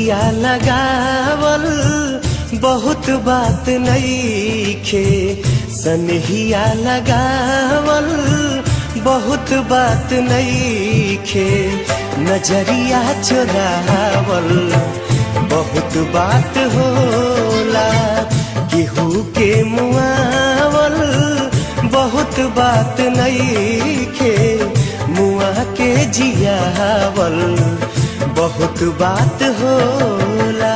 नजरिया लगावल बहुत बात नईखे, सनहिया लगावल बहुत बात नईखे, नजरिया चुरावल बहुत बात होला, केहू के मुआवल बहुत बात नईखे, मुआ के जियावल बहुत बात होला।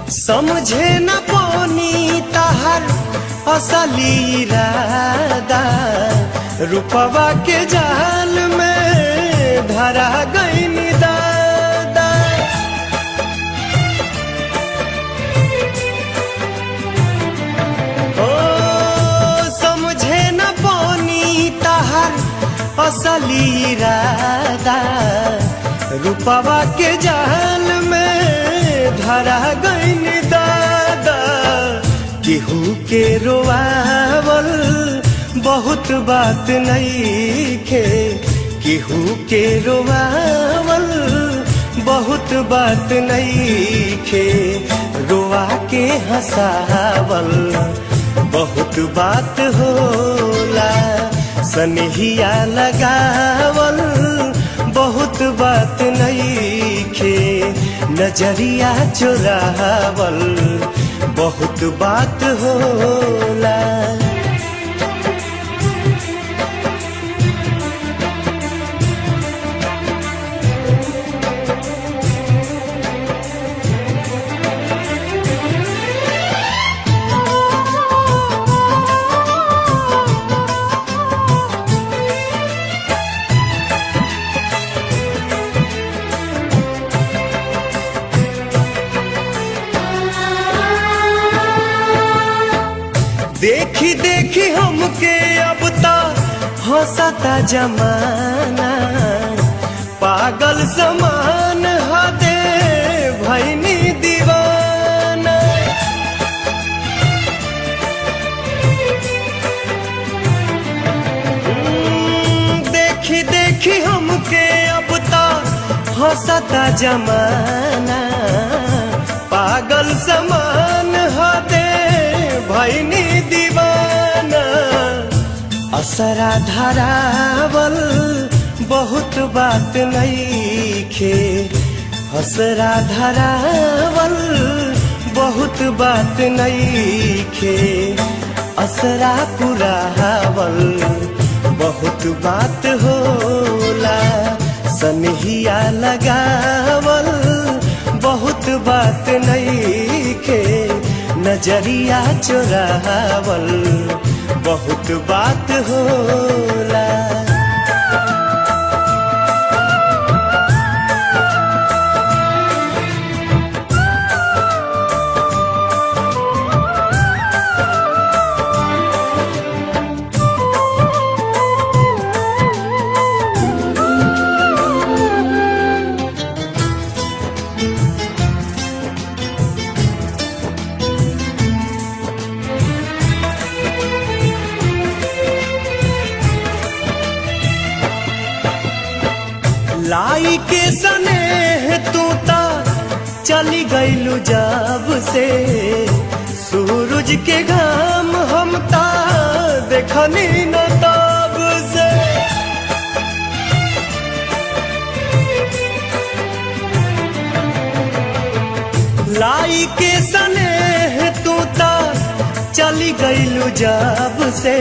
समझे न पानी तहर असली इरादा, रूपवा के जाल में धरा गईन दादा। ओ समझे न पानी तहर असली इरादा, रूपवा के जाल में धरा गईन दादा। केहू के रोआवल बहुत बात नईखे, केहू के रोआवल बहुत बात नईखे, रोआ के हंसावल बहुत बात होला, सनहिया लगावल बहुत बात नईखे, नजरिया चुरावल बहुत बात होला। देखी देखी हमके अब ता हंसता जमाना, पागल समान हदे भैनी दीवाना। देखी देखी हमके अब ता हंसता जमाना, पागल समान हदे भैनी दीवाना। असरा धरावल बहुत बात नईखे, असरा धरावल बहुत बात नईखे, असरा पुरावल बहुत बात होला, सनहिया लगावल बहुत बात नईखे, नजरिया चुरावल बहुत बात होला। लाई के सनेह तू ता चली गईलू जब से, सूरज के घाम हम ता देखनी न तब से। लाई के सनेह तू ता चली गईलू जब से,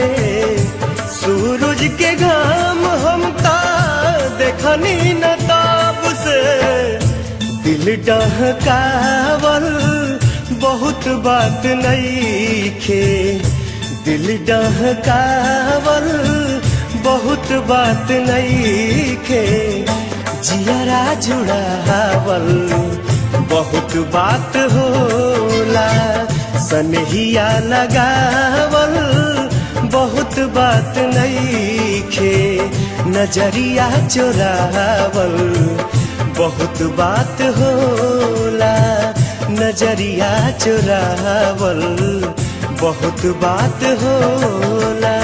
सूरज के घाम हम ता देखनी न तब से। दिल डहकावल बहुत बात नईखे, दिल डहकावल बहुत बात नईखे, जियरा जुड़ावल बहुत बात होला, सनहिया लगावल बहुत बात नइखे, नजरिया चोरावल बहुत बात होला, नजरिया चोरावल बहुत बात होला।